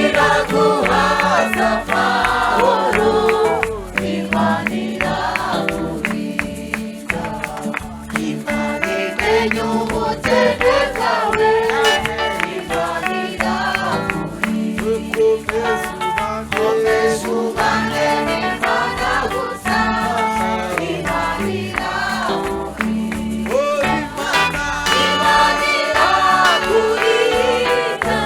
iraguhaza amahoro, Imana irakurinda, Imana imenya ubukene bwawe, Imana irakurinda, komeza ubane n'Imana gusa, Imana irakurinda, Imana irakurinda,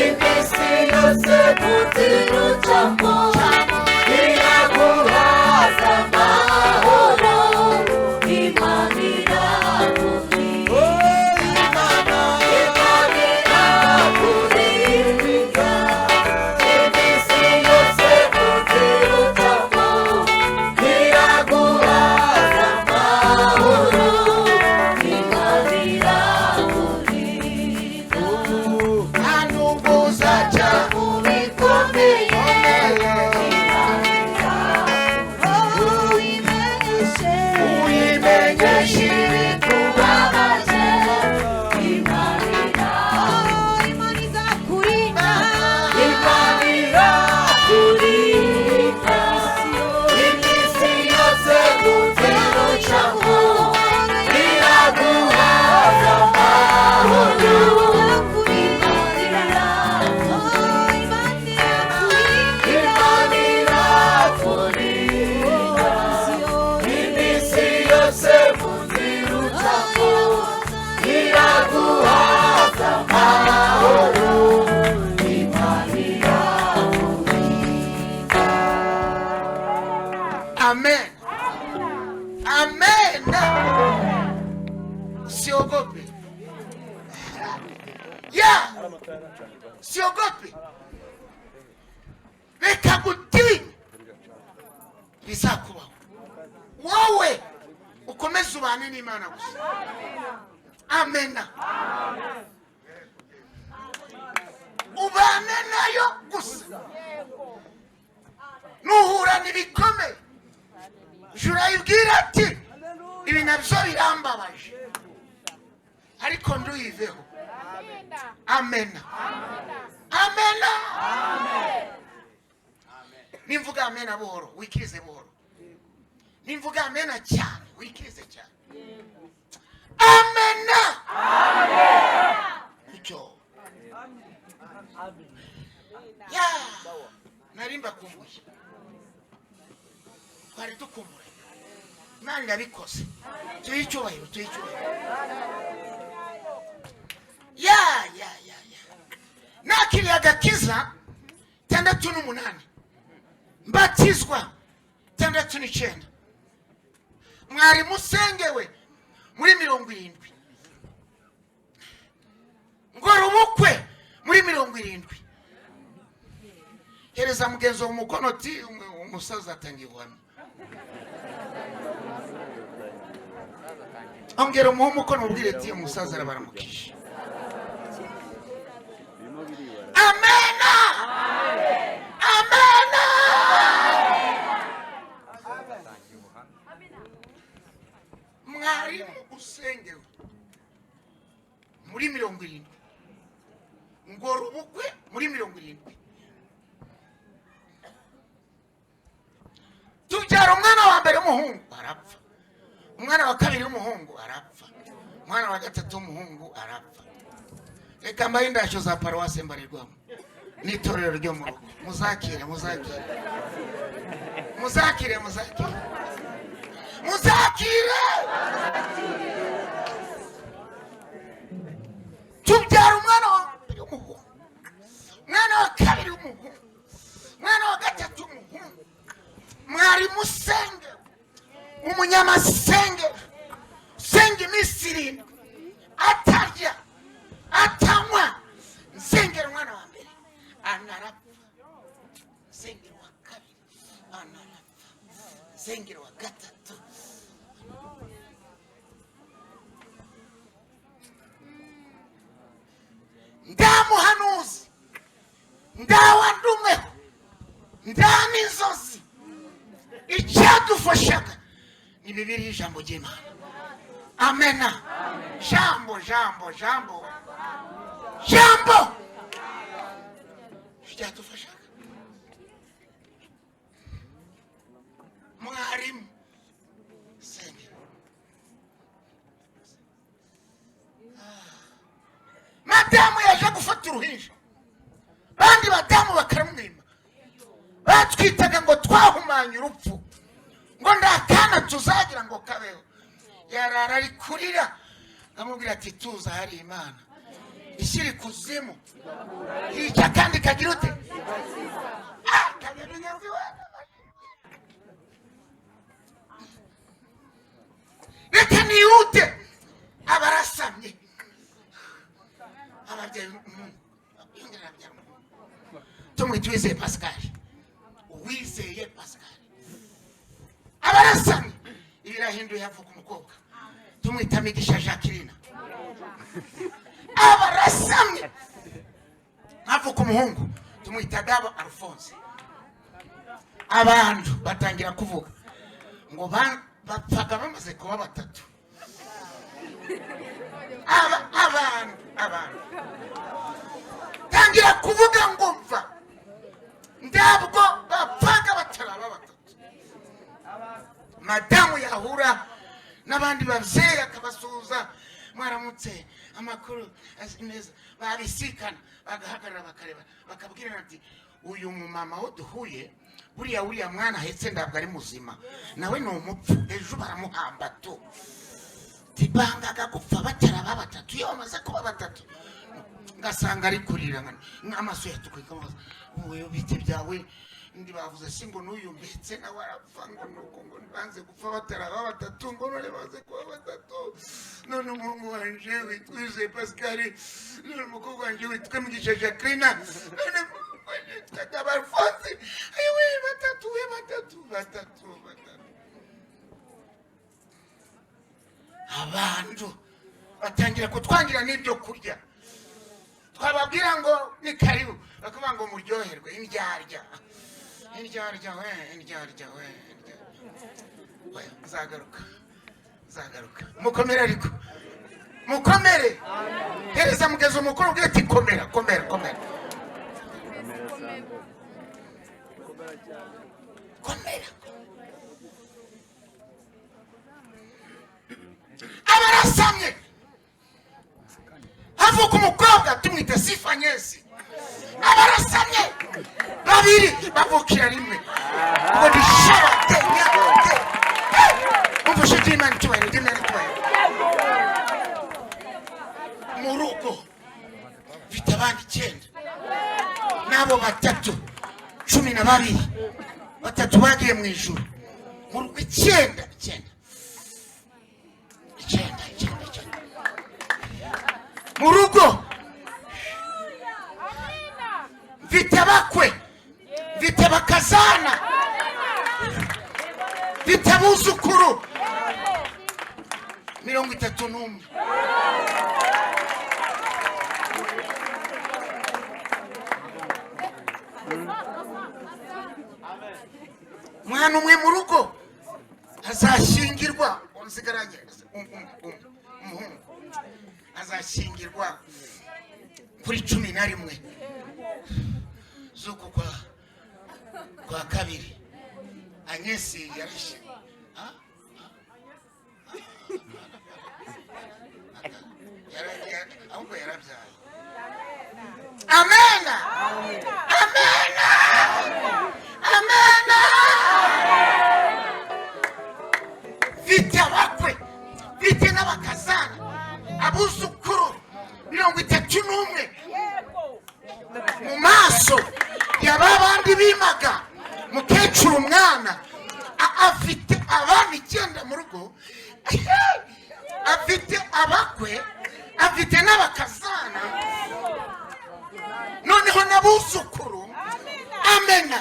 iminsi yose munzira ucamo, iraguhaza amahoro, Imana irakurinda, Imana irakurinda, iminsi yose munzira ucamo, iraguhaza amahoro, Imana irakurinda, nta nubwo uzaca mu bikomeye, uyimenyeshe ibikubabaje, Imana irakurinda, Imana irakurinda, iminsi yose munzira ucamo, iraguhaza amahoro, Imana irakurinda, Imana irakurinda, iminsi yose munzira ucamo, iraguhaza amahoro, Imana irakurinda. Amen. Amen. Usiogope. Ya. Usiogope. Reka gutinya. Bizakubaho. Wowe ukomeze ubane n'Imana gusa. Amen. Ubane nayo gusa. Nuhura n'ibikomeye, jura ibwira ati ibi nabyo birambabaje, ariko nduyiveho. Amen. Amen. Nimvuga amen buhoro, wikirize buhoro. Nimvuga amen cyane, wikirize cyane. Amen. Icyo. Ya. Narimba kumbuye. Twari tukumbuye. Imana yabikoze. Tuyicyubahiro. Ya. Nakiriye agakiza 68, mbatizwa 69, mwari musengewe muri 70, ngora ubukwe muri 70. Hereza mugenzo w'umukono ti umusaza atangirwamo. Ongera umukono ubwire ti umusaza arabaramukije. Amen. Amen. Mwari usengewe muri 70, ngora ubukwe muri 70. Tubyara umwana wa mbere w'umuhungu arapfa, umwana wa kabiri w'umuhungu arapfa, umwana wa gatatu w'umuhungu arapfa. Reka mbaye indashyo za paruwase mbarirwamo n'itorero ryo mu rugo. Muzakire. Tubyara umwana wa mbere w'umuhungu, umwana wa kabiri w'umuhungu, umwana wa gatatu w'umuhungu. Mwari musenge umunyamasenge, senge iminsi 7, atarya atanywa, nsengera umwana wa mbere anarapfa, nsengera wa kabiri anarapfa, nsengera wa gatatu. Ndamuhanuzi, ndawandumweho, ndamizozi. Icyadufashaga ni Bibiliya, ijambo ry'Imana. Amen. Jambo. byadufasha mwarimu sengera madamu yaje gufata uruhinja bandi badamu bakaramwima batwitaga ngo twahumanye urupfu ngo ndakana tuzagira ngo kabeho yarara ari kurira ngamubwira ati tuza hari Imana ishyira ikuzimu yica kandi kagira ute reka niyute abarasamye ababyeyi tumwita Uwizeye Pascal Uwizeye Pascal abarasamye ibirahinduye havuka umukobwa tumwita Migisha Jacqueline abarasamye havuka umuhungu tumwita Gabo Alphonse abantu batangira kuvuga ngo bapfaga bamaze kuba batatu abantu tangira kuvuga ngo mva ndabwo bapfaga bataraba batatu madamu yahura n'abandi bavyeyi akabasuhuza mwaramutse amakuru neza babisikana bagahagarara bakareba bakabwirana ati uyu mumama wo duhuye buriya mwana hetse ndabwo ari muzima nawe ni umupfu ejo baramuhamba tu tibangaga gupfa bataraba batatu iyo bamaze kuba batatu ngasanga ari kurira nk'amaso yatukwika wowe bite byawe ndi bavuze singo n'uyu mbetse nawe arapfa ngo nuko ngo banze gupfa bataraba batatu ngo none baze kuba batatu none umuhungu wanje witwa Uwizeye Pascal none umukobwa wanje witwa Migisha Jacqueline none Gabo Alphonse ayiwe batatu abantu batangira kutwangira n'ibyo kurya twababwira ngo ni karibu bakavuga ngo muryoherwe indyarya we zagaruka mukomere ariko mukomere hereza mugeze umukuru ubwira ati komera abarasamye havuka umukobwa tumwita Sifanyesi abarasamye babiri bavukira rimwe ngo dishate nyate umfashe Imana tubaye mu rugo mfite abandi 9 nabo batatu 12 batatu bagiye mu ijuru mu rugo 9 mu rugo mfite abakwe mfite bakazana mfite abuzukuru 31 mwana umwe mu rugo azashyingirwa unsigaranye umuhungu azashyingirwa kuri 11 z'uku kwa kabiri Anyesi yarishe ahubwo yarabyaye amena vite abakwe vite n'abakazana abuzukuru 31 mu maso y'ababandi bimaga mukecuru umwana afite abana 9 mu rugo afite abakwe afite n'abakazana noneho n'abuzukuru amena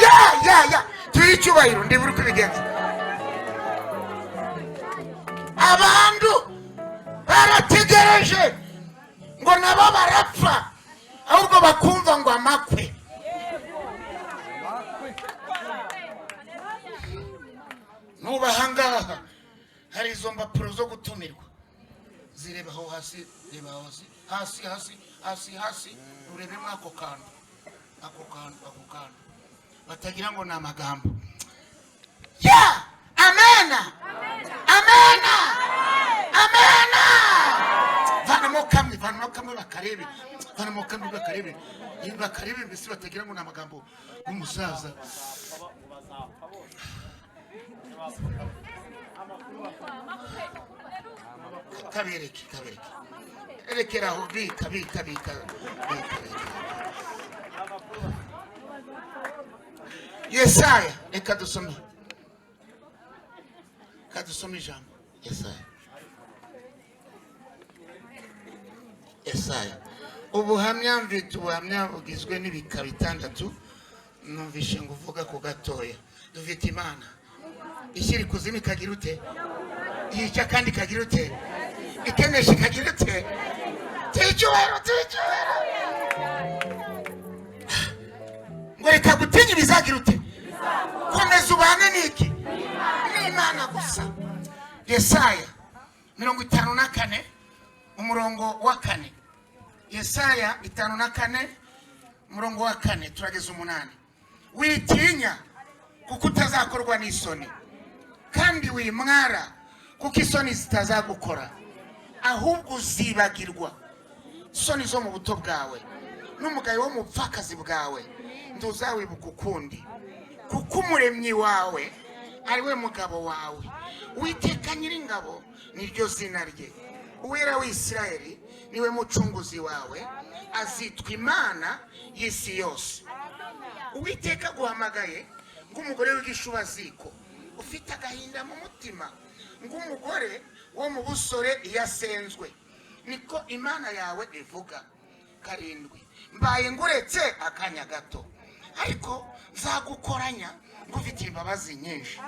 ya turi cyubahiro ndibura kubigenza abantu barategereje ngo nabo barapfa ahubwo bakumva ngo amakwe nubahangaha hari izo mpapuro zo gutumirwa zirebaho hasi hasi urebemo ako kantu batagira ngo ni amagambo. Ya amena amena amena. vanamo kamwe bakarebe mbese batagira ngo ni amagambo y'umusaza. kabereke erekeraho bika Yesaya. Reka dusome ijambo Yesaya. Ubuhamya mvita ubuhamya bugizwe n'ibika bitandatu. Numvishe nguvuga ku gatoya. Dufite Imana ishyira kuzimi kagira ute, yica kandi kagira ute, ikenesha kagira ute, ticyubahiro. Ngo reka gutinya ibizagira ute, komeza ubane n'iki, n'Imana gusa. Yesaya 54 umurongo wa 4. Yesaya 54 umurongo wa 4 turageza 8. Witinya kuko utazakorwa n'isoni, kandi wimwara kuko isoni zitazagukora, ahubwo uzibagirwa isoni zo mu buto bwawe n'umugayo wo mu pfakazi bwawe ntuzawibuka ukundi, kuko umuremyi wawe ari we mugabo wawe. Uwiteka Nyiringabo niryo zina rye, Uwera w'Isirayeli niwe mucunguzi wawe, azitwa Imana y'isi yose. Uwiteka guhamagaye ng'umugore w'igishubaziko, ufite agahinda mu mutima, ng'umugore wo mu busore yasenzwe, niko Imana yawe ivuga. 7 mbaye nguretse akanya gato, ariko nzagukoranya ngufitiye imbabazi nyinshi.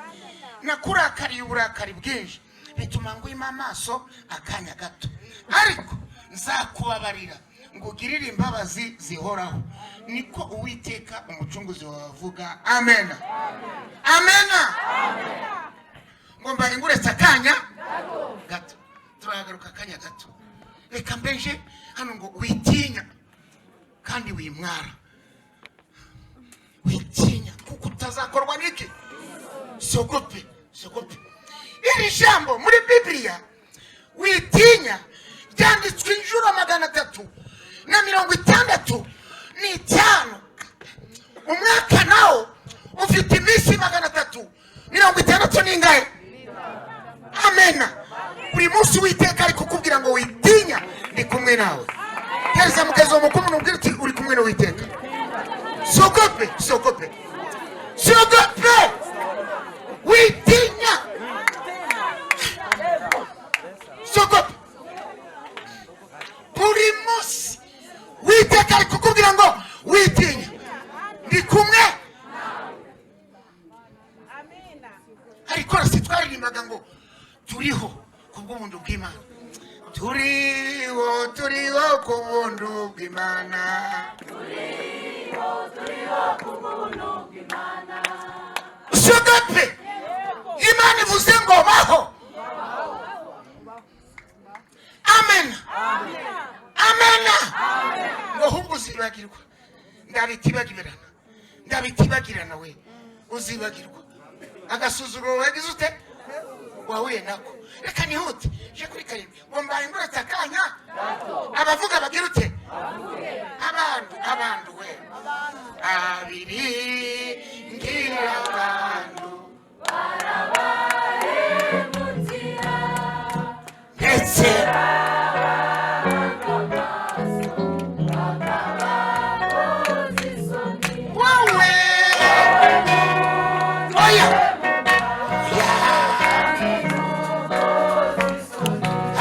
Nakurakariye uburakari bwinshi, bituma ngwima amaso akanya gato, ariko nzakubabarira ngugirire imbabazi zihoraho, niko Uwiteka umucunguzi wawe avuga. Amena amena. Ngo mbaye nguretse akanya gato, turagaruka akanya gato. Reka mbenje hano ngo witinya kandi wimwara. Witinya kuko utazakorwa n'iki, sogope. Iri jambo muri Biblia witinya ryanditswe inshuro 365. Umwaka nawo ufite iminsi 360 n'ingahe. Amena. Buri munsi Uwiteka ari kukubwira ngo witinya, ndi kumwe nawe. Teza mugezo mukuru n'ubwira uti uri kumwe n'Uwiteka. Sogope witinya. Sogope. Buri munsi Uwiteka ari kukubwira ngo witinya, ndi kumwe. Ariko twaririmbaga ngo turiho kubw'ubuntu bw'Imana, turiho kubw'ubuntu bw'Imana, Sogope. Imana ivuze ngo baho. Amena. Ngo ahubwo uzibagirwa. Ndabitibagirana we, uzibagirwa agasuzuguro wagize ute wahuye nako. Reka nihute je kuri 7 ngo mbaye nguretse akanya abavuga bagira ute, abantu we abiri ngira abantu barabahemukira ndetse wowe oya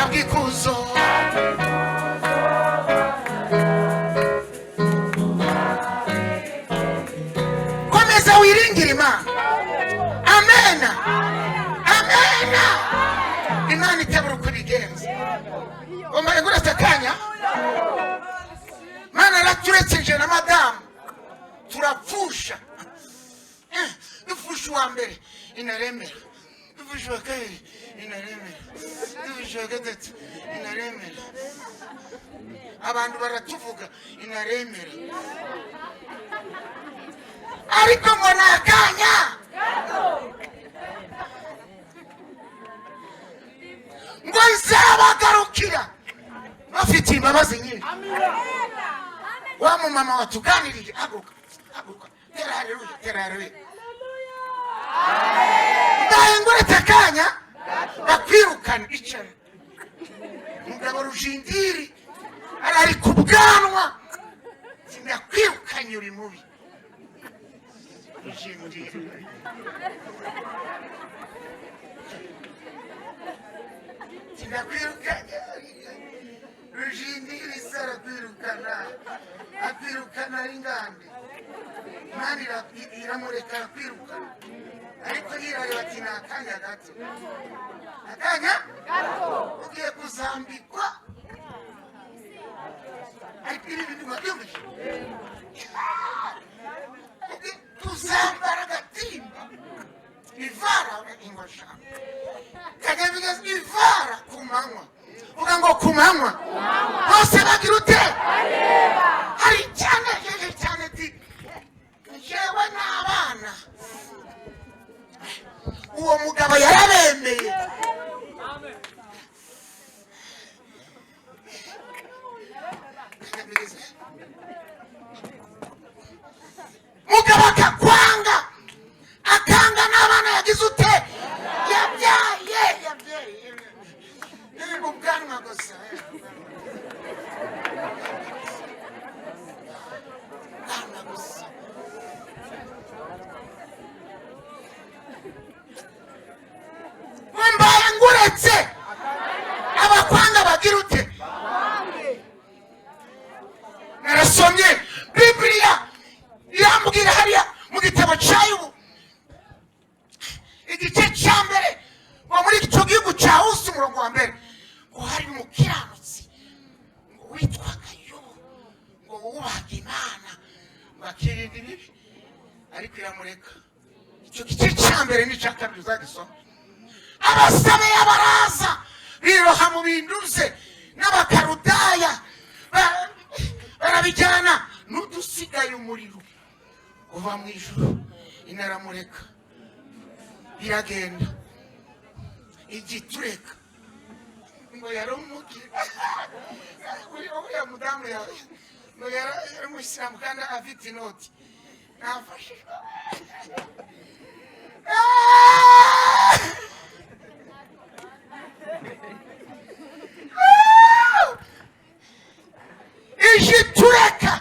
abwikuzo. Komeza wiringire Imana. Amena. Imana itabura uko ibigenza. Umbaye nguretse akanya, Mana araturetse nje na madamu turapfusha. Dupfusha uwa mbere inaremera, dupfusha uwa kabiri inaremera tubishoboye gatatu inaremera abantu baratuvuga inaremera ariko ngo nakanya ngo nzabagarukira bafite imbabazi nyinshi. Wa mama watuganirije haguruka haguruka tera haleluya tera haleluya ndaye nguretse akanya bakwirukana icara mugabo rujindiri arari ku bwanwa sinakwirukanye uri mubi rujindiri sinakwirukanye rujindiri sara kwirukana akwirukana ingande mani iramureka kwirukana ariko yirareba ati nakanya gato ugiye kuzambikwa ariko ibi bintu mwabyumvise tuzambara agatimba ivara ingosha kanyamiga ivara ku manywa uvuga ngo ku manywa bose bagira ute hari cyane ati jewe n'abana uwo mugabo yarabemeye mugabo akakwanga akanga n'abana yagize ute yabyaye ni ubwanwa gusa mbaye nguretse abakwanga bagira ute narasomye Bibiliya irambwira hariya mu gitabo cya Yobu igice cya mbere ngo muri icyo gihugu cya Usi umurongo wa mbere ngo hari umukiranutsi ngo witwaga Yobu ngo wubahaga Imana bakirinda ibibi ariko iramureka. Icyo gice cya mbere n'icya kabiri uzagisoma. Abasabe y'abaraza biroha mu binduze n'abakarudaya barabijyana n'udusigaye umuriro uva mu ijuru inaramureka biragenda igitureka ngo yarumugira uriya mudamu yawe ngo yaramushyiramu kandi afite inoti nafashijwe igitureka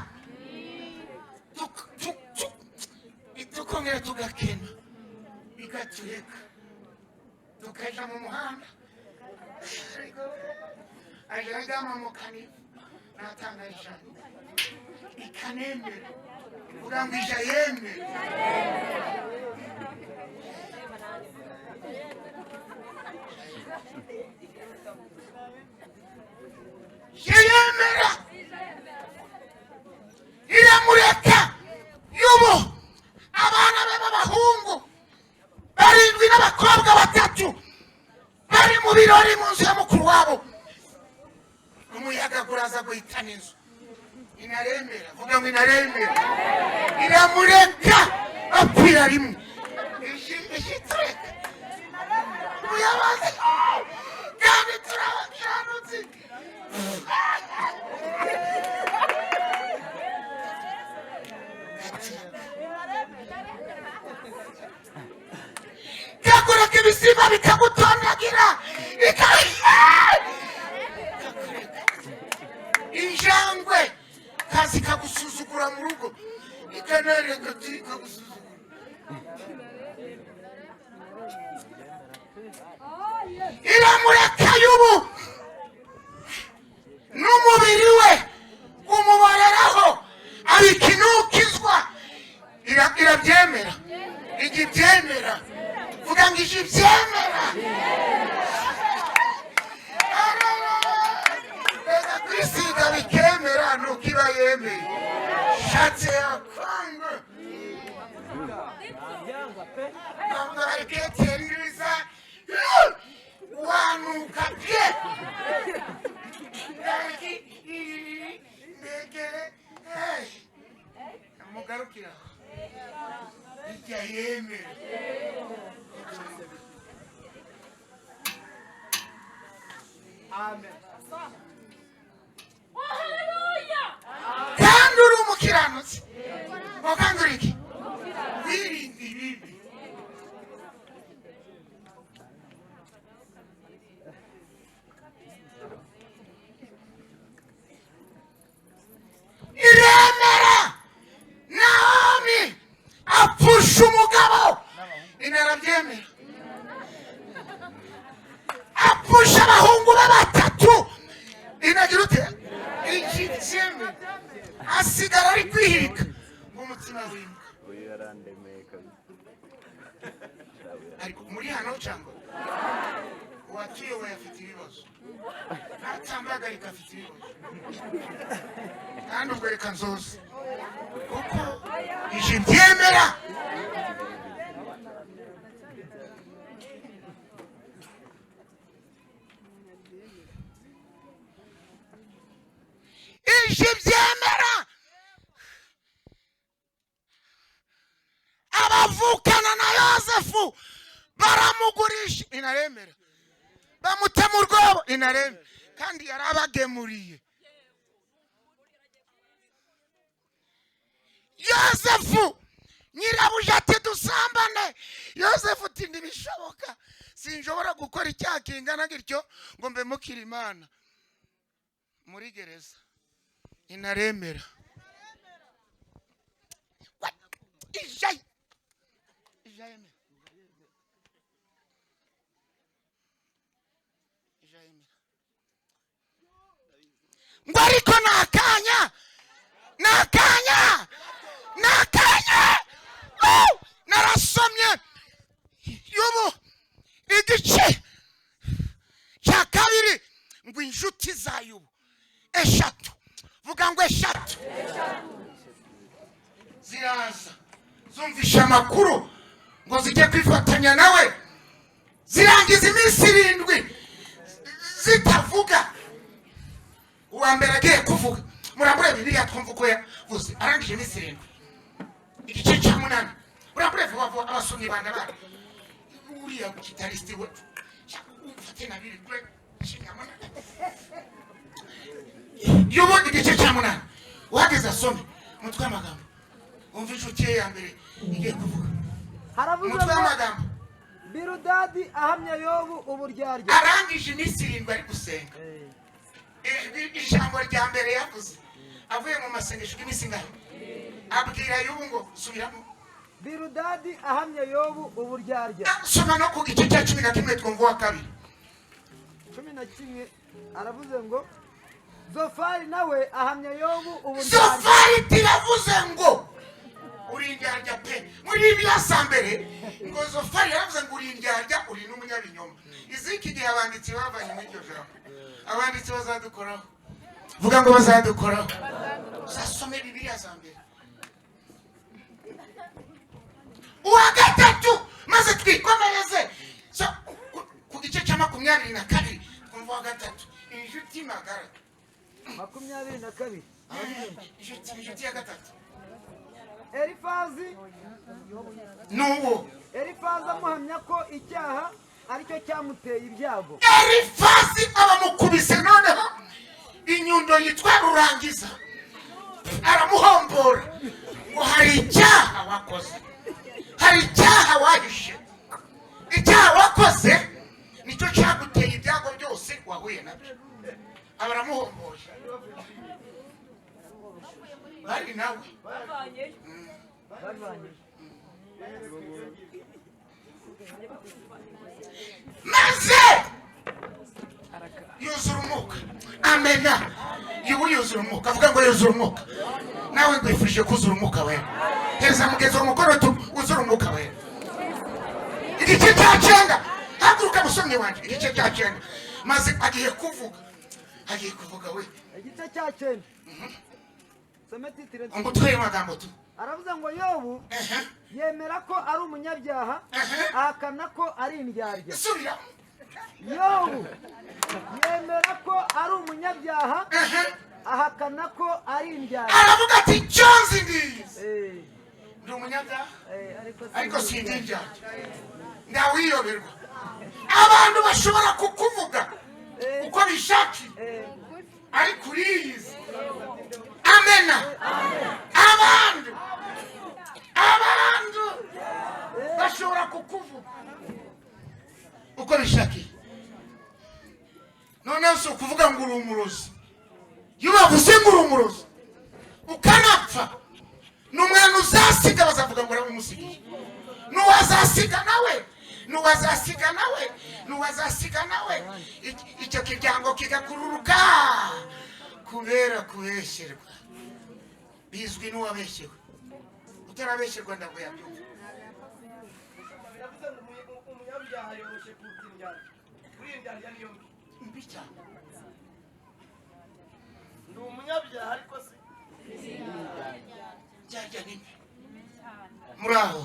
tukongera tugakena bigatureka tukaja mu muhanda aje agama mu kanivu natangaje cyane ikanemera uvuga ngo ija yemera yemera iramureka Yobu abana be b'abahungu barindwi n'abakobwa batatu bari mu birori mu nzu ya mukuru wabo umuyaga guraza guhitana inzu inaremera vuga ngo inaremera iramureka bapfira rimwe igitureka umuyabazi kandi turabakiranutsi kakureka ibisimba bikagutondagira injangwe kazi kagusuzugura mu rugo ikanareka kagusuzugura iramureka Yobu n'umubiri we umuboreraho abikinukizwa irabyemera igibyemera vuga ngo igibyemera reka kwisiga bikemera nuko iba yemeye shatse yakwanga ntabwo bariketera iriza hanuka bye ndegere mugarukira ijya yemera amen kandi uri umukiranutsi kandi uri iki wirinda ibibi iremera Naomi apfusha umugabo inarabyemera apfusha abahungu be batatu inagira ute ikibyeme asigara ari kwihirika umutima w'imbwa ariko muri hano cyangwa uwatuyoboye afite ibibazo ntatambagarika afite ibibazo kandi ubwo reka nzoze kuko ije byemera ije byemera abavukana na Yosefu baramugurisha inaremera bamutema urwobo inaremera kandi yarabagemuriye Yosefu nyirabuja ati dusambane Yosefu ati ntibishoboka sinshobora gukora icyaha kingana gityo ngo mbe mukira Imana muri gereza inaremera ijayi ngo ariko nakanya narasomye yubu igice cya kabiri ngo inshuti za yubu eshatu vuga ngo eshatu ziraza zumvisha amakuru ngo zijye kwifatanya nawe zirangiza iminsi 7 zitavuga uwa mbere agiye kuvuga murambure Bibiliya twumva uko yavuze arangije iminsi 7 igice cya 8 murambure vuba abasomyi bana bari uriya gitaristi we ufate na biri kure shingamana yubo igice cya 8 wageze asome mutwe amagambo umva inshuti ya mbere igiye kuvuga haravuze amagambo Birudadi ahamya Yobu uburyarya arangije iminsi 7 ari gusenga ijambo rya mbere yavuze avuye mu masengesho y'iminsi ngahe abwira Yobu ngo subiramo Birudadi ahamya Yobu uburyarya soma no ku gice cya 11 twumva wa kabiri 11 aravuze ngo Zofari nawe ahamya Yobu uburyarya Zofari tiravuze ngo urindyarya pe muri ibyasa mbere ngo Zofari yaravuze ngo urindyarya uri n'umunyabinyoma iziki gihe abanditsi bavanye muri iryo jambo abanditsi bazadukoraho vuga ngo bazadukoraho sasome Bibiliya za mbere uwa gatatu maze twikomereze ku gice cya 22 twumva wa gatatu inshuti magara 22 inshuti ya gatatu Elifazi nuwo Elifazi amuhamya ko icyaha aricyo cyamuteye ibyago Elifazi abamukubise noneho inyundo yitwa Rurangiza aramuhombora ngo hari icyaha wakoze hari icyaha wahishe icyaha wakoze nicyo cyaguteye ibyago byose wahuye nabyo abaramuhomboje bari nawe maze yuzura umwuka amena yubu yuzura umwuka avuga ngo yuzura umwuka nawe ngwifurije kuzura umwuka we heza mugeze umukoro uzura umwuka we igice cya 9 haguruka musomye wanje igice cya 9 maze agiye kuvuga we igice cya 9 some titire umutwe w'amagambo tu aravuze ngo Yobu yemera ko ari umunyabyaha ahakana ko ari indyarya subira yobu yemera ko ari umunyabyaha ahakana ko ari indyarya aravuga ati cyonzi ndizi ndi umunyabyaha ariko sindi indyarya ndawiyoberwa abantu bashobora kukuvuga uko bishakiye ariko uriyizi amena abantu bashobora kukuvuga uko bishakiye noneho si ukuvuga ngo uri umurozi iyo bavuze ngo uri umurozi ukanapfa n'umwana uzasiga bazavuga ngo uramusigiye n'uwazasiga nawe icyo kiryango kigakururuka kubera kubesherwa bizwi n'uwabeshewe utarabesherwa ntabwo yabyumva umunyabyaha yoroshye kuruta indyarya kuri indyarya niyo mbi cyane ndi umunyabyaha ariko se byajya nini muraho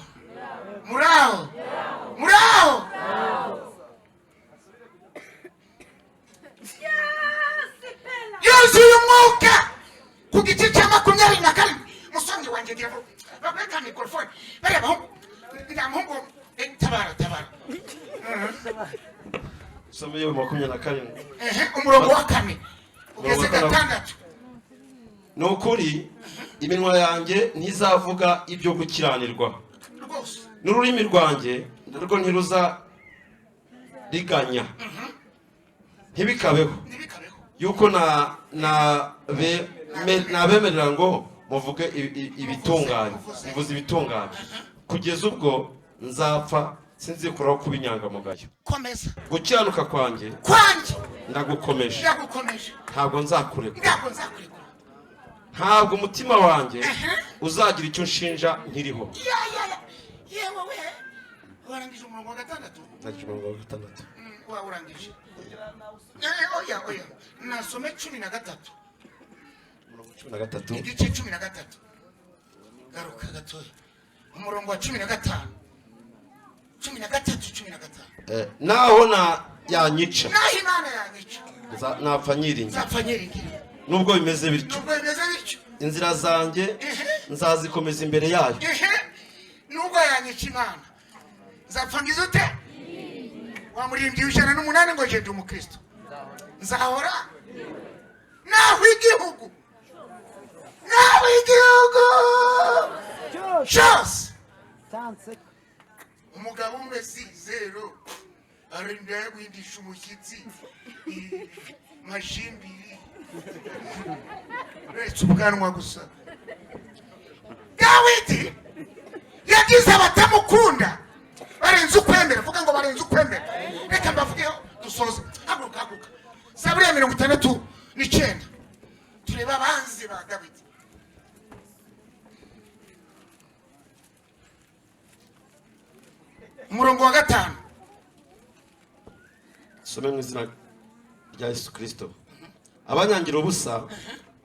yuzuye umwuka ku gice cya 27 musongi wanjye ngira ngo bakweka mikrofone bareba ndamuhungu tabara someye 27 umurongo wa 4 ugeze 6 nukuri iminwa yanjye ntizavuga ibyo gukiranirwa n'ururimi rwanjye narwo ntiruza riganya ntibikabeho yuko nabemerera ngo muvuge ibitunganye mvuze ibitunganye kugeza ubwo nzapfa sinzikuraho kuba inyangamugayo komeza gukiranuka kwanjye ndagukomeje ntabwo nzakurekura ntabwo umutima wanjye uzagira icyo nshinja nkiriho yewe warangije umurongo wa 6 ndakije umurongo wa 6 urangije oya nasome 13 igice 13 garuka gatoya umurongo wa 15 naho yanyica naho Imana yanyica napfa nyiringira nubwo bimeze bityo inzira zanjye nzazikomeza imbere yayo nubwo yanyica Imana nzapfa ngize ute wamurimbye 108 ngo je ndi umukristo nzahora naho igihugu cyose umugabo umwe si zero arinda yagwindisha umushyitsi mashimbiri uretse ubwanwa gusa Dawidi yagize abatamukunda barenze ukwemera vuga ngo barenze ukwemera reka mbavugeho dusoze haguruka Zaburi ya 69 tureba abanzi ba Dawidi umurongo wa 5 some mu izina rya Yesu Kristo abanyangira ubusa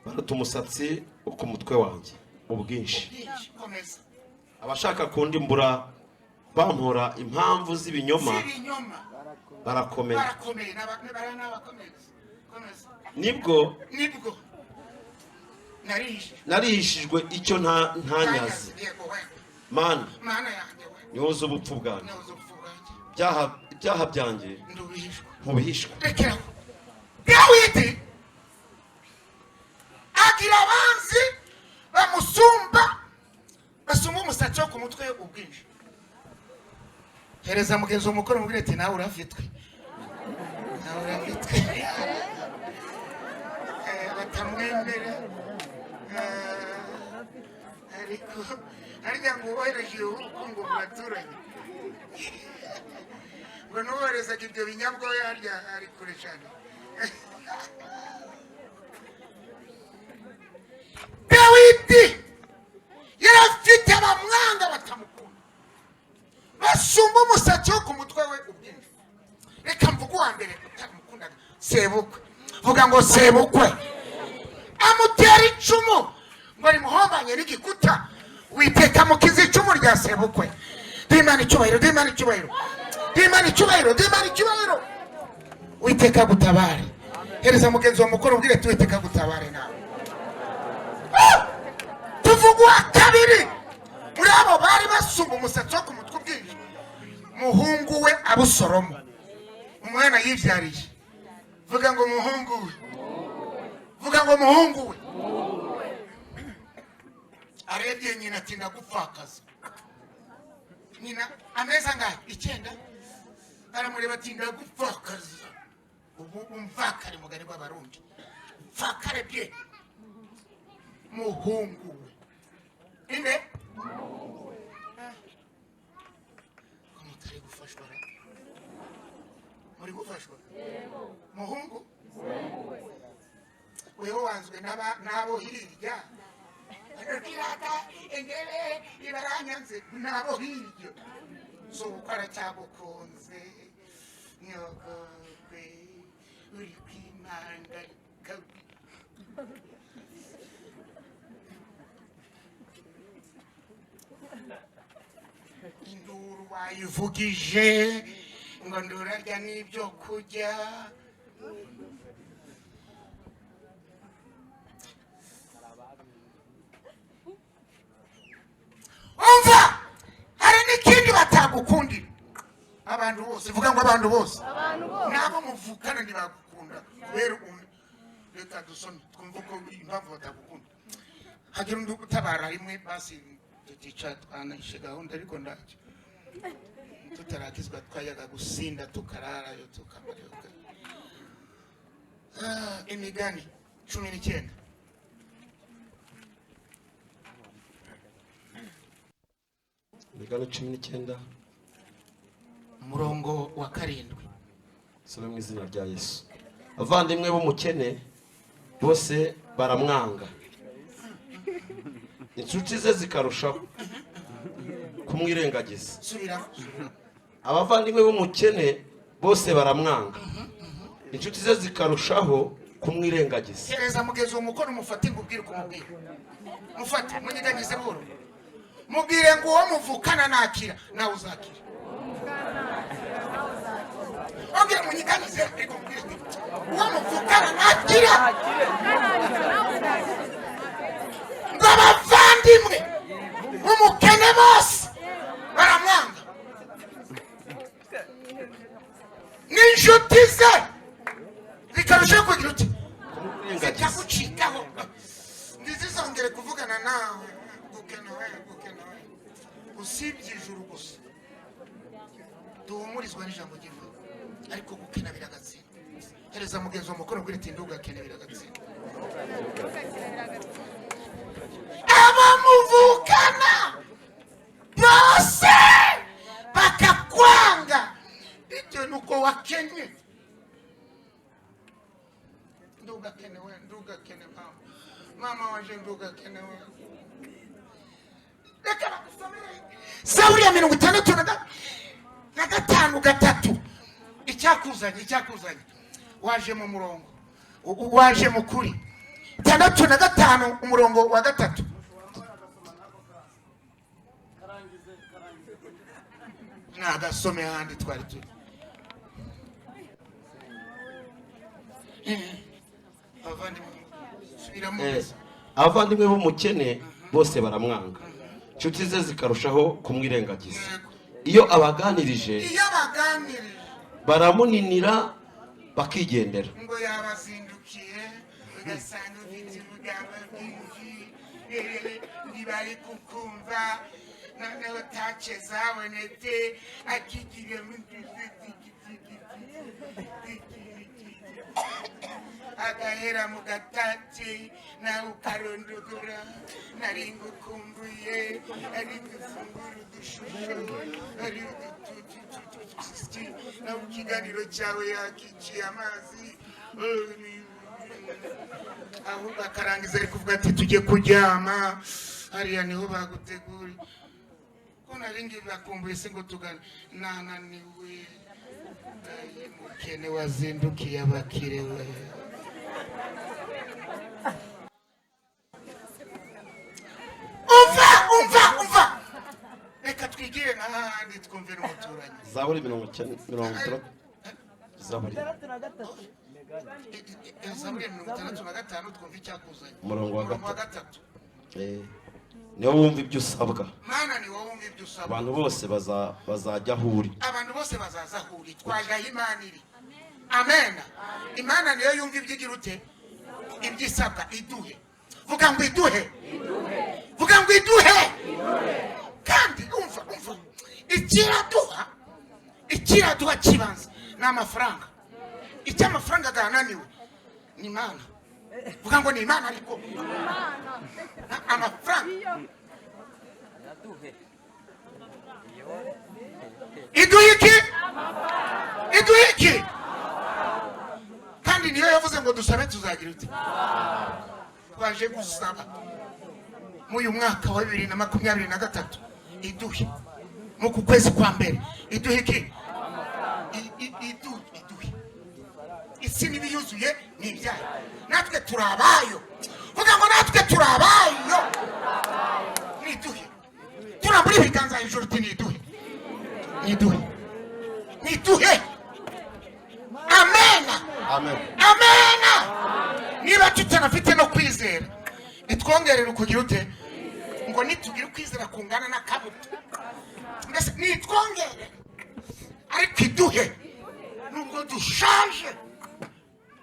baruta umusatsi ku mutwe wanjye ubwinshi abashaka kundimbura bampora impamvu z'ibinyoma barakomeye nibwo narihishijwe icyo ntanyaze mana niwoza ubupfu bwanjye ibyaha byanjye ntubihishwa Dawidi agira abanzi basumba umusatsi wo ku mutwe ubwinshi hereza mugenzi w'umukoro mubwire ati nawe urafitwe batamwemera ariko harya ngo ubohereje ubukungu mu baturage ngo n'uboherezaga ibyo binyabwoya harya ari kure cyane Dawidi yarafite abamwanga batamukunda basumba umusatsi wo ku mutwe we ubwinshi reka mvuga uwa mbere utamukundaga sebukwe vuga ngo sebukwe amutera icumu ngo rimuhombanye n'igikuta witeka mukiza icumu rya sebukwe Imana icyubahiro witeka gutabare. Hereza mugenzi wa mukoro ubwire ati witeka gutabare nawe. Tuvugwa kabiri muri abo bari basumba umusatsi wo ku mutwe ubwije, muhungu we Abusalomu, umwana yivyariye. Vuga ngo muhungu we, vuga ngo muhungu we. Arebye nyina ati ndagupfakaza. Nyina ameza ngaho 9, aramureba ati ndagupfakaza. Ubu umvakare mugari w'abarundi, mvakare bye muhungu we. Inde komutari gufashwa, muri gufashwa muhungu wewe wanzwe nabo hirya kirata engere ibaranyanze nabo hirya so ukara cyagukunze nyogwe uri kwimanga induru wayivugije ngo ndurarya n'ibyo kurya. Umva, hari n'ikindi batagukundira abantu bose. Vuga ngo abantu bose nabo muvukana ntibagukunda kubera reka dusome twumva ko impamvu batagukunda. Hagira undi gutabara rimwe basi tutica twanashe gahunda ariko ndacyo tutarakizwa twayaga gusinda tukararayo tukamaryoka. Imigani 19 Imigani 19 umurongo wa 7. Soma mu izina rya Yesu. Abavandimwe b'umukene bose baramwanga, inshuti ze zikarushaho kumwirengagiza. Abavandimwe b'umukene bose baramwanga, inshuti ze zikarushaho kumwirengagiza. Hereza mugenzi w'umukoro mufate ngubwire kumubwira. Mufate munyiganyize buro. Mubwire ngo uwo muvukana nakira nawe uzakira. Ongera munyiganyize ariko mubwire uwo muvukana nakira. Ngo abavandimwe b'umukene bose baramwanga, n'inshuti ze zikarushaho kugira uti zikagucikaho. Ndizizongere kuvugana nawe gukenewe usibye ijuru gusa duhumurizwa n'ijambo ry'Imana, ariko gukena biragatsindwa. Hereza mugenzi wa mukoro ubwire ati ndugakene biragatsindwa. Abamuvukana bose bakakwanga bitewe nuko wakenye. Ndugakene mama wanje ndugakenewe. Reka bakusomere Zaburi ya 65:3. Icyakuzanye waje mu murongo, waje mu kuri. 65 umurongo wa 3. Nagasome handi twari turi. Abavandimwe b'umukene bose baramwanga, inshuti ze zikarushaho kumwirengagiza. Iyo abaganirije baramuninira bakigendera. Ngo yabazindukiye ugasanga ufite ubugamba bwinshi ntibari kukumva noneho tace zabonetse akigiriye mu agahera mu gatati nawe ukarondogora nari ngukumbuye ari gufungura udushusho ari udutututututututu nawe ikiganiro cyawe yakiciye amazi ahubwo akarangiza ari kuvuga ati tujye kuryama hariya niho baguteguri ko nari ngiye bakumbuye se ngo tugane nananiwe mukene wazindukiye abakire we. Umva reka twigire n'ahandi twumvira umuturanyi. Zaburi 60 Zaburi Zaburi 65 twumva icyakuzanye umurongo wa gatatu gatatu. Niyo wumva ibyo usabwa. Mana ni wowe wumva ibyo usabwa. Abantu bose bazajya aho uri. Abantu bose bazaza aho uri. Twaje Imana iri. Amen. Imana niyo yumva ibyigira ute? Ibyisabwa iduhe. Vuga ngo iduhe. Vuga ngo iduhe. Kandi umva ikiraduha kibanza n'amafaranga. Icyo amafaranga gananiwe ni Imana. Vuga ngo ni Imana ariko. Amafaranga. Iduhe iki? Kandi niyo yavuze ngo dusabe tuzagira uti. Twaje gusaba mu uyu mwaka wa 2023 iduhe mu kwezi kwa mbere iduhe iki? Iduhe isi nibiyuzuye ni ibyayo natwe turabayo. Vuga ngo natwe turabayo. Niduhe turambura ibiganza hejuru uti niduhe. Amen. Niba tutanafite no kwizera nitwongerera ukugira ute ngo nitugira kwizera kungana na kabuto mbese nitwongere ariko iduhe nubwo dushaje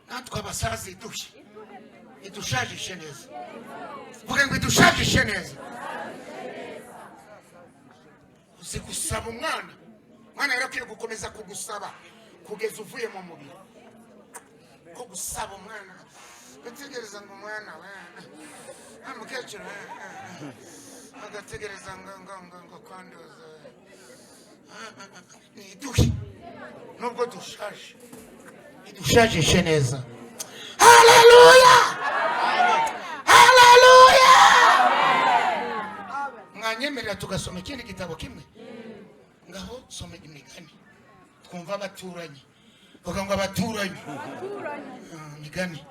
natwe abasazi idushajishe neza. Vuga ngo idushajishe neza. Uzi gusaba umwana yarakwiye gukomeza kugusaba kugeza uvuye mu mubiri ko gusaba umwana gategereza ngo umwana amukecuru agategereza ngo kwanduza niduhe nubwo dushaje idushajishe neza. Haleluya. Mwanyemerera tugasoma ikindi gitabo kimwe ngaho some imigani twumva abaturanyi. Vuga ngo abaturanyi. Imigani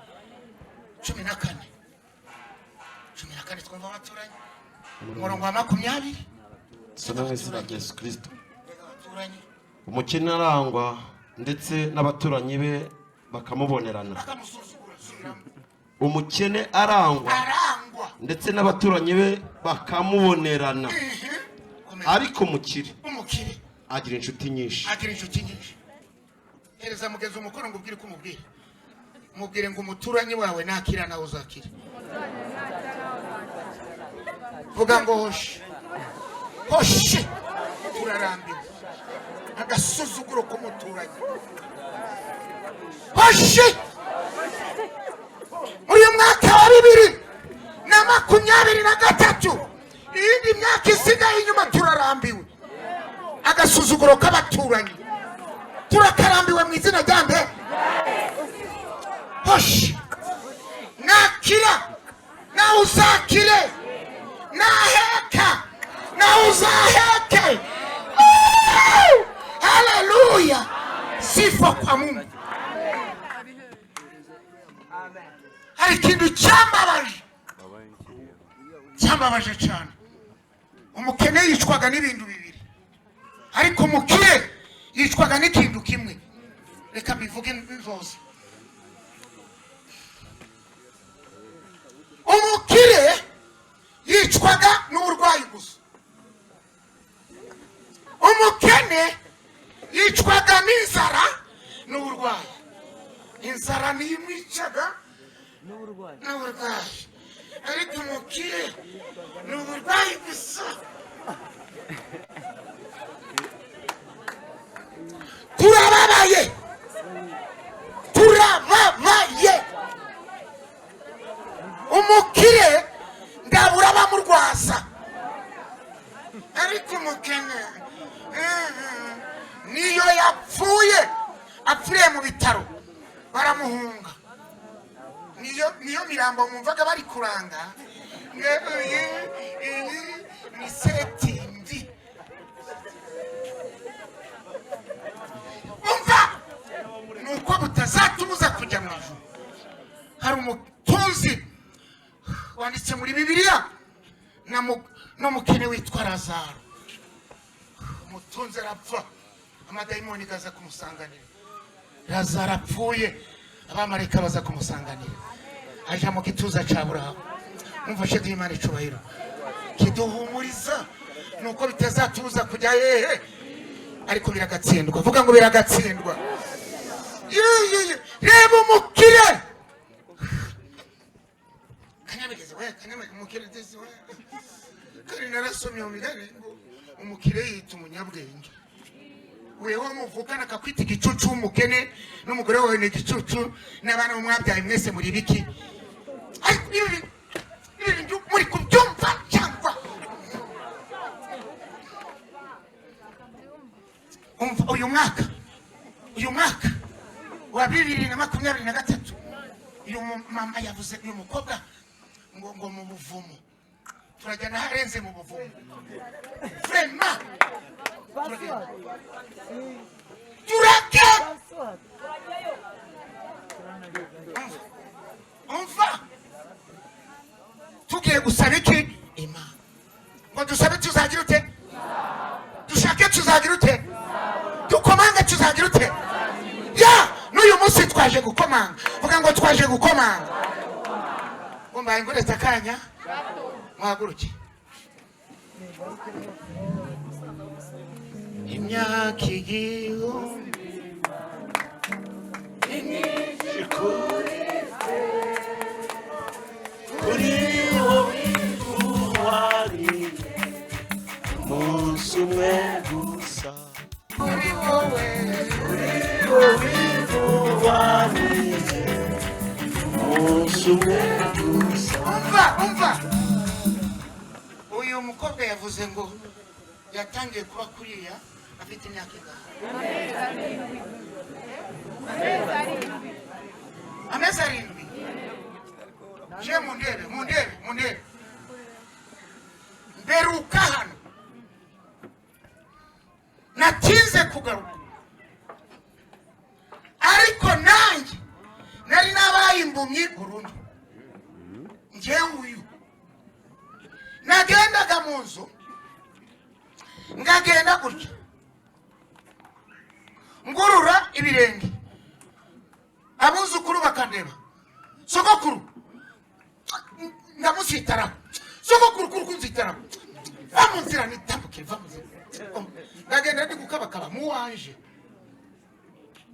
14 twumva abaturanyi. Umurongo wa 20 Soma mu izina rya Yesu Kristo. Umukene arangwa ndetse n'abaturanyi be bakamubonerana. Umukene arangwa ndetse n'abaturanyi be bakamubonerana. Ariko umukire agira inshuti nyinshi. Hereza mugeze umukoro ngo ubwire ko mubwire ngo umuturanyi wawe nakira nawe uzakira. Vuga ngo hoshi turarambiwe agasuzuguro k'umuturanyi. Hoshi muri mwaka wa 2023 iyindi myaka isigaye inyuma turarambiwe agasuzuguro k'abaturanyi. Turakarambiwe mu izina rya Nde. Hoshi nakira na uzakire, naheka na uzaheke. Haleluya. Sifa kwa Mungu. Hari ikintu cyambabaje cyane. Umukene yicwaga n'ibintu bibiri ariko umukire yicwaga n'ikintu kimwe. Reka bivuge nzoze. Umukire yicwaga n'uburwayi gusa. Umukene yicwaga n'inzara n'uburwayi. Inzara nimwicaga n'uburwayi ariko umukire n'uburwayi gusa. Turababaye. Umukire ndabura bamurwaza ariko umukene niyo yapfuye apfuye mu bitaro baramuhunga. Niyo mirambo mumvaga bari kuranga ni setindi. Umva nuko butazatubuza kujya mu ijuru. Hari umutunzi wanditse muri Bibiliya no mukene witwa Lazaro. Umutunzi arapfa amadayimoni gaza kumusanganira. Lazaro apfuye abamarayika baza kumusanganira aja mu gituza ca Aburahamu. Umfashe Imana icubahiro kiduhumuriza nuko bitazatuza kujya hehe ariko biragatsindwa. Vuga ngo biragatsindwa. Reba umukire kanyabigeze we umukire desi we kari narasomye mu migani ngo umukire yita umunyabwenge. Wewe muvukana akakwita igicucu umukene n'umugore wawe ni igicucu n'abana mwabyaye mwese muri biki. Ariko ibi muri kubyumva cyangwa uyu mwaka wa 2023 uyu mama yavuze uyu mukobwa ngo mu buvumo turajyana harenze mu buvumo frema turake umva tugiye gusaba iki Imana ngo dusabe tuzagira ute dushake tuzagira ute dukomanga tuzagira ute ya n'uyu munsi twaje gukomanga. Vuga ngo twaje gukomanga. Umbaye nguretse akanya mwaguruke. Imyaka igihumbi imyinshi kuri wowe wari umunsi umwe gusa kuri wowe wari umunsi umwe gusa. umva uyu mukobwa yavuze ngo yatangiye kuba kuriya afite imyaka ingana amezi arindwi. Je mundebe mberuka hano natinze kugaruka ariko nanjye nari nabaye impumyi burundu. Njyewe uyu nagendaga mu nzu ngagenda gutya ngurura ibirenge abuzukuru bakandeba sogokuru ndamusitaraho sogokuru kunzitaraho va mu nzira nitambuke va mu nzira ndagenda ndi gukabakaba mu wanje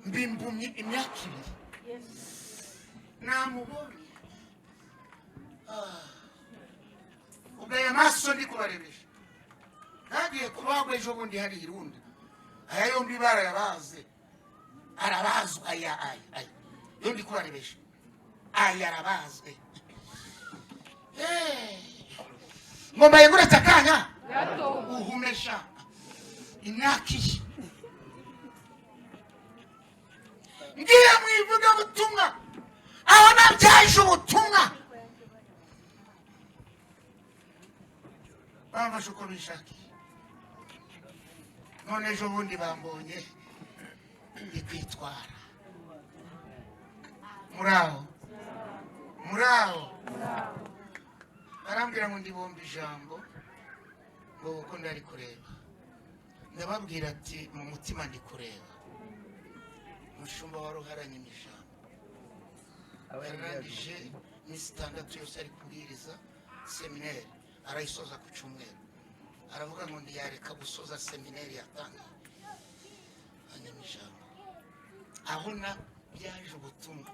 mbimbumye imyaka ibiri namubonye ugaye amaso ndi kubarebesha nagiye kubagwa ejo bundi hari irundi aya yombi barayabaze arabazwa aya yo ndi kubarebesha aya arabazwe ngomba yenguretse akanya uhumesha imyaka iyi ngiye mwivuga butumwa aho nabyaje ubutumwa bamfashe uko bishakiye none ejo bundi bambonye ndi kwitwara muraho barambwira ngo ndibomba ijambo ngo uko ndari kureba ndababwira ati mu mutima ndi kureba umushumba wari uharanye ijambo yarangije iminsi 6 yose ari kubwiriza seminari arayisoza ku cyumweru aravuga ngo ndiyareka gusoza seminari yatangiye hanyuma ijambo aho na byaje ubutumwa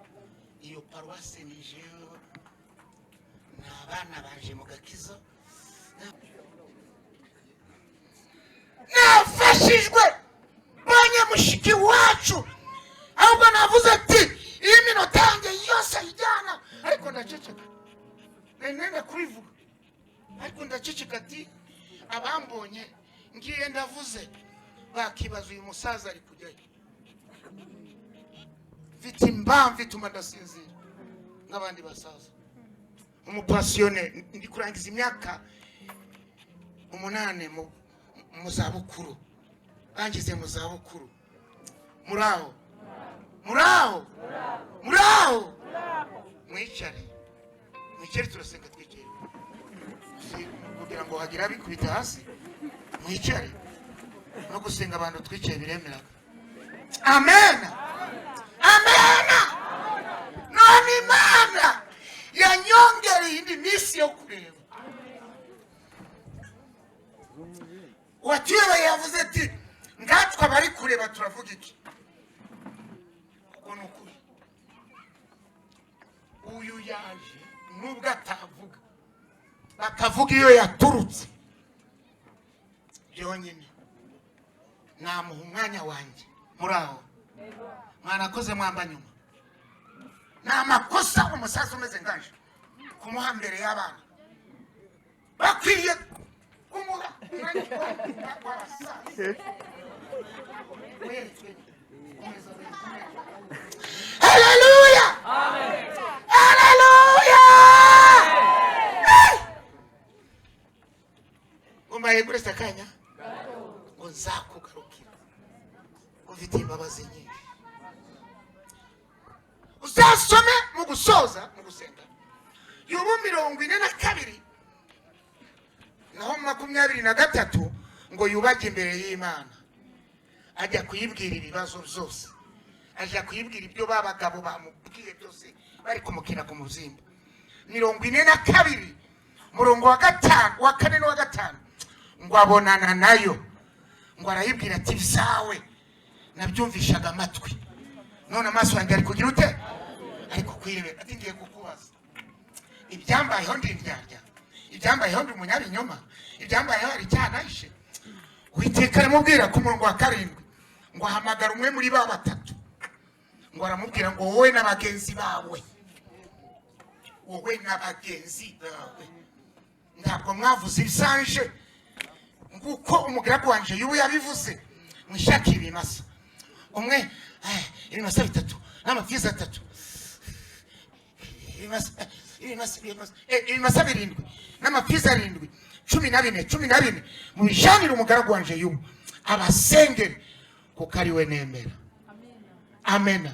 iyo paruwase ni jewe n'abana baje mu gakiza nafashijwe banyamushiki wacu ahubwo navuze ati iyi minota yanjye yose ijyana ariko ndaceceka nenda kubivuga ariko ndaceceka ati abambonye ngiye ndavuze bakibaza uyu musaza ari kujyayo mfite impamvu ituma ndasinzira nk'abandi basaza umupasiyone ndi kurangiza imyaka 8 mu zabukuru bangize mu zabukuru muraho mwicare turasenga twicare kugira ngo hagira abikubita hasi mwicare no gusenga abantu twicaye biremeraga amen none Imana yanyongereye indi minsi yo kureba. Uwatuyoboye yavuze ati ngatwe abari kureba turavuga iki? Uko ni ukuri. Uyu yaje nubwo atavuga, bakavuga iyo yaturutse byonyine, namuha umwanya wanjye muri aho. Mwanakoze mwamba nyuma. Ni amakosa umusaza umeze ngaje kumuha mbere y'abana. Bakwiriye kumuha Haleluya! Amen. Haleluya! Umbaye kuri sakanya ngo nzakugarukira ufite imbabazi nyinshi. Uzasome mu gusoza mu gusenga Yobu 42 naho 23 ngo yubage imbere y'Imana, ajya kuyibwira ibibazo byose, ajya kuyibwira ibyo babagabo bamubwiye byose bari kumukina ku muzimba. 42 murongo wa 5 wa 4 no wa 5 ngo abonana nayo, ngo arayibwira ati bisawe nabyumvishaga amatwi, none amaso yanjye ari kugira ute? Ariko kwirebera. Ati ngiye kukubaza ibyambayeho ndindyarya, ibyambayeho ndi umunyabinyoma, ibyambayeho ari cyanayishe. Uwiteka aramubwira ku murongo wa 7 ngo ahamagara umwe muri ba batatu, ngo aramubwira ngo wowe n'abagenzi bawe, wowe n'abagenzi bawe ntabwo mwavuze ibisanje nguko umugaragu wanje Yobu yabivuze, mwishakira ibimasa. Umwe ibimasa 3 n'amapfizi 3, ibimasa 7 n'amapfizi 7, 14 mubishanira umugaragu wanje Yobu abasengere kuko ari we nemera. Amen.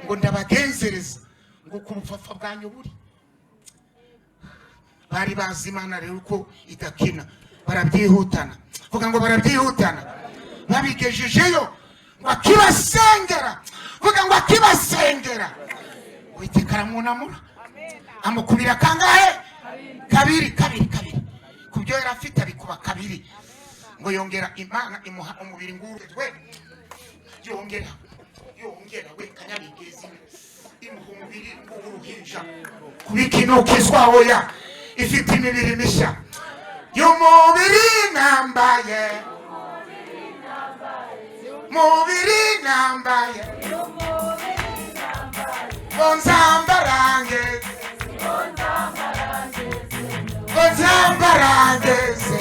Ngo ndabagenzereza ngo kubupfafa bwanyu buri. Bari bazi Imana rero uko idakina, barabyihutana. Vuga ngo barabyihutana. Babigejejeyo ngo akibasengera. Vuga ngo akibasengera. Uwiteka aramunamura. Amukubira kangahe? Kabiri. Kubyo yari afite abikuba kabiri. Ngo yongera Imana imuha umubiri ngurwe. Yongera we kanyabigezi imuha umubiri ng'uruhinja. Kubikinukizwa oya ifite imibiri mishya y'umubiri nambaye, mubiri nambaye, bonzambarange, bonzambarangeze,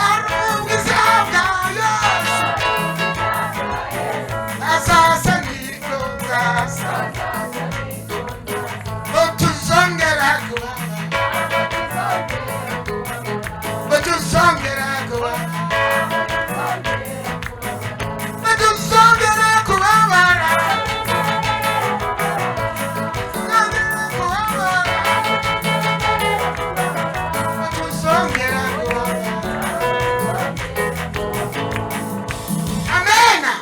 arungizabwa Yesu, asasa nitungasa, otuzongera kuba, otuzongera kuba, otuzongera kubabara, otuzongera kubabara. Amena.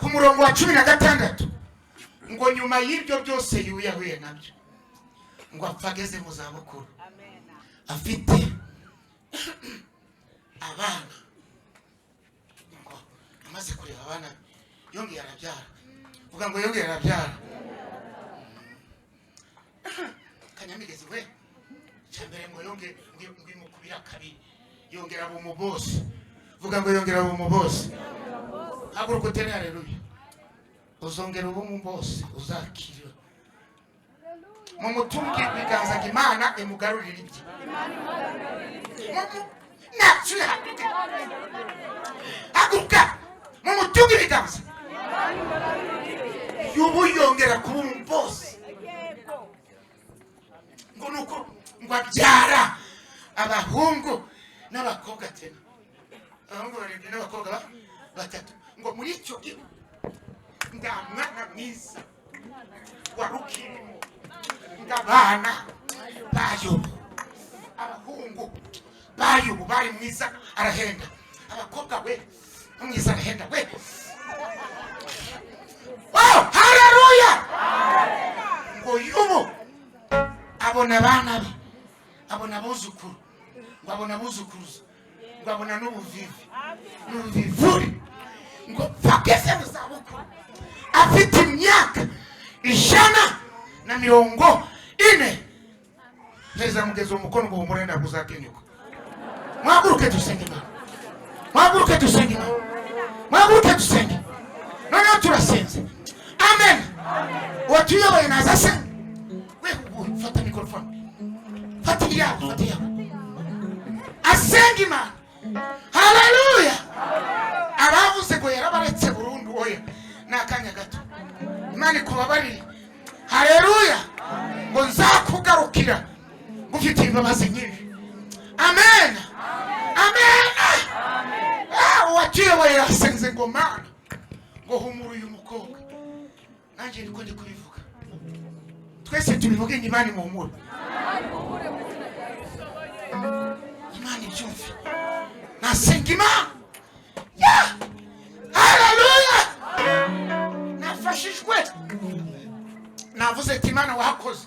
Ku murongo wa 16 ngo nyuma y'ibyo byose yuyahuye nabyo, ngo apfageze mu zabukuru, afite abana, ngo amaze kureba abana yongera arabyara. Vuga ngo yongera arabyara. Kanyamigezi we cyambere ngo yongera ngimukubira kabiri, yongera abo mu boss. Vuga ngo yongera abo mu boss. Haguruka utere haleluya. Uzongera ubu mu boss uzakira. Mu mutungi biganza Imana imugarurira ibye. Natsuya. Haguruka mu mutungi biganza. Yobu yongera kuba mu boss. Ngo nuko ngo abyara abahungu n'abakobwa tena. Abahungu barindwi n'abakobwa batatu. Ngo muri icyo gihe ndamwana mwiza warukirimo ngabana bayo, abahungu bayo bari mwiza arahenda, abakobwa we mwiza arahenda we. Wow, haleluya! ngo yubu abona abana be, abona abuzukuru, ngo abona abuzukuruza, ngo abona n'ubuvivi n'ubuvivure, ngo pfageze mu zabukuru afite imyaka 140. Heza mugeze umukono ngo umurenda kuzakenyuka. Mwaguruke dusenge Imana, mwaguruke dusenge Imana, mwaguruke dusenge. Noneho turasenze. Amen. Watuyoboye naza se. Wewe fata microphone. Fata yako. Asenga Imana. Haleluya. Abavuze ngo yarabaretse burundu oya. Nakanya gato. Imana ikubabarire. Haleluya. Ngo nzakugarukira. Ngufite imbabazi nyinshi. Amen. Amen. Watuyoboye yasenze ngo Mana. Ngo humura uyu mukobwa. Nanjye niko ndi kubivuga. Twese tubivuge Imana imuhumure. Imana ibyumve. Nasenga Imana. Haleluya. Nafashijwe. Navuze ati Imana wakoze.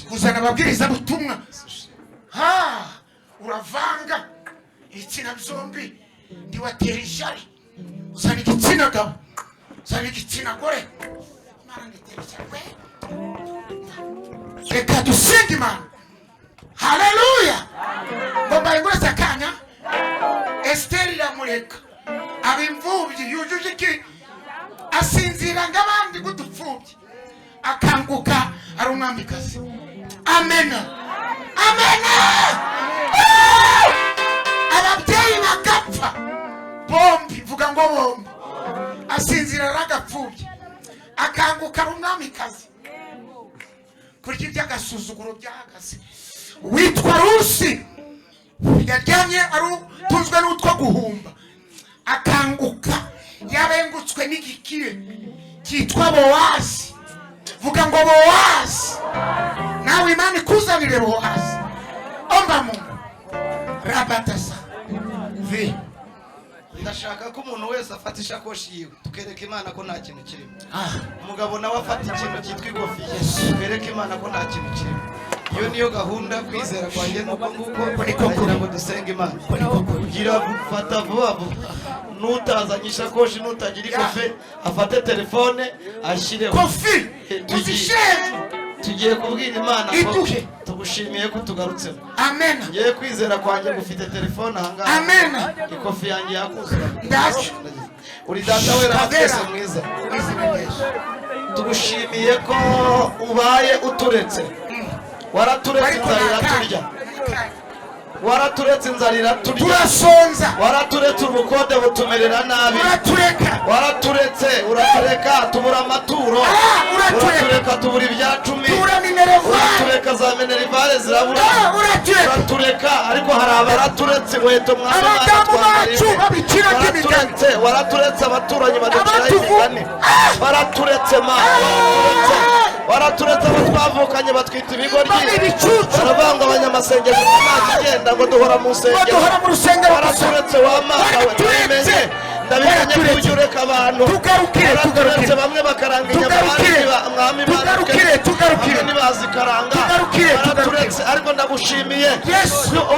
Kuzana ababwiriza butumwa. Uravanga ibitsina byombi. Ndiwatera ishari. Uzana igitsina gabo. Uzana igitsina gore. Imana nditera ishari. Reka dusenge Imana. Haleluya. Ngomba inguretse akanya. Esteri iramureka. Abimvubyi yujuje iki? Asinzira ngabandi gudupfubyi. Akanguka ari umwamikazi. Amen. Amen. Ababyeyi bagapfa. Bombi vuga ngo bombi. Asinzira ragapfubyi. Akanguka ari umwamikazi. Kurya ibyagasuzuguro byahagaze. Witwa Rusi. Yaryamye ari tuzwe n'utwo guhumba. Akanguka yabengutswe n'igikire cyitwa Bowazi. Vuga ngo Bowazi. Nawe Imana ikuzanire Bowazi. Omba Mungu. Rabatasa. Vi. Ndashaka ko umuntu wese afata ishakoshi yiwe tukereka Imana ko nta kintu kirimo. Umugabo nawe afata ikintu cyitwa ikofi tukereka Imana ko nta kintu kirimo. Iyo niyo gahunda kwizera kwanjye nuko kugira ngo dusenge Imana. Kugira gufata vuba nutazanye ishakoshi nutagira ikofi afate telefone ashire kofi tuzishere. Tugiye kubwira Imana ko tugushimiye ko tugarutsemo. Amen. Ngiye kwizera kwanjye gufite telefone ahangaha. Amen. Ikofi yanjye yakuzura. Ndaje. Uri data wera twese mwiza. Tugushimiye ko ubaye uturetse. Waraturetse inzara turya. Waraturetse inzara turya. Turasonza. Waraturetse ubukode butumerera nabi. Waraturetse uratureka tubura amaturo. Uratureka tubura ibyacumi. Uratureka za minerivare zirabura. Uratureka ariko hari abaraturetse inkweto mwami waraturetse abaturanyi badacira imigani. Waraturetse waraturetse abatwavukanye batwita ibigoryi. Baravanga abanyamasengesho n'amagenda ngo duhora mu rusengero. Waraturetse wa Mana we tubimenye. Ndabimenye kujya ureka abantu. Waraturetse bamwe bakaranga inyamabandi mwami Imana. Bamwe ntibazikaranga. Waraturetse ariko ndagushimiye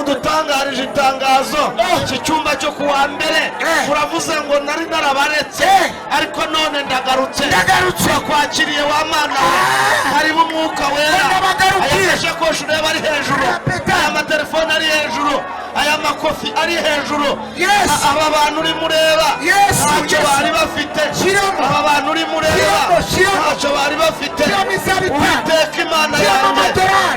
udutangarije itangazo. Iki cyumba cyo kuwa mbere uravuze ngo nari narabaretse ariko none ndagarutse. Turakwakiriye wa Mana we. Harimo umwuka wera. Aya shakoshi ureba ari hejuru. Aya matelefone ari hejuru. Aya makofi ari hejuru. Aba bantu uri mureba ntacyo bari bafite. Aba bantu uri mureba ntacyo bari bafite. Uwiteka Imana yanjye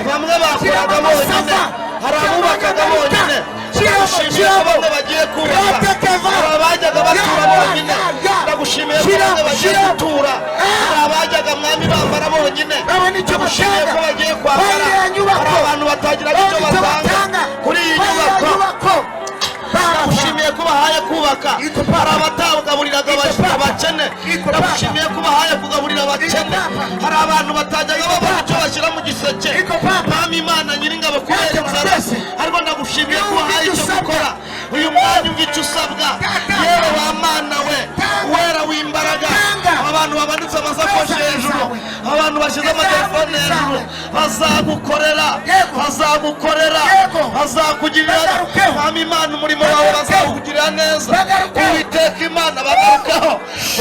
bamwe bakoraga bonyine hari abubakaga bonyine. Ndagushimiye ko bamwe bagiye kubaka hari abajyaga batura bonyine. Ndagushimiye ko bamwe bagiye gutura hari abajyaga mwami bambara bonyine. Ndagushimiye ko bagiye kwambara hari abantu batagira icyo batanga kuri iyi nyubako. Ndagushimiye ko bahaye kubaka hari abatagaburiraga abakene. Ndagushimiye ko bahaye kugaburira abakene hari abantu batajyaga babona icyo bashyira mu giseke. Mwami Imana Nyiringabo kubera inzara ariko ndagushimiye ko bahaye icyo gukora. Uyu mwanya icyo usabwa yewe wa Mana we wera w'imbaraga. Abantu babanditse amasakoshi hejuru, abantu abantu bashyize amatelefone hejuru bazagukorera bazagukorera bazakugirira mwami Imana umurimo wawe bazakugirira neza Uwiteka Imana bagarukaho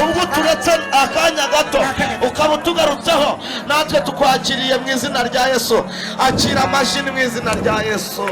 ubwo turetse akanya gato ukaba utugarutseho natwe tukwakiriye mu izina rya Yesu akira amashini mu izina rya Yesu.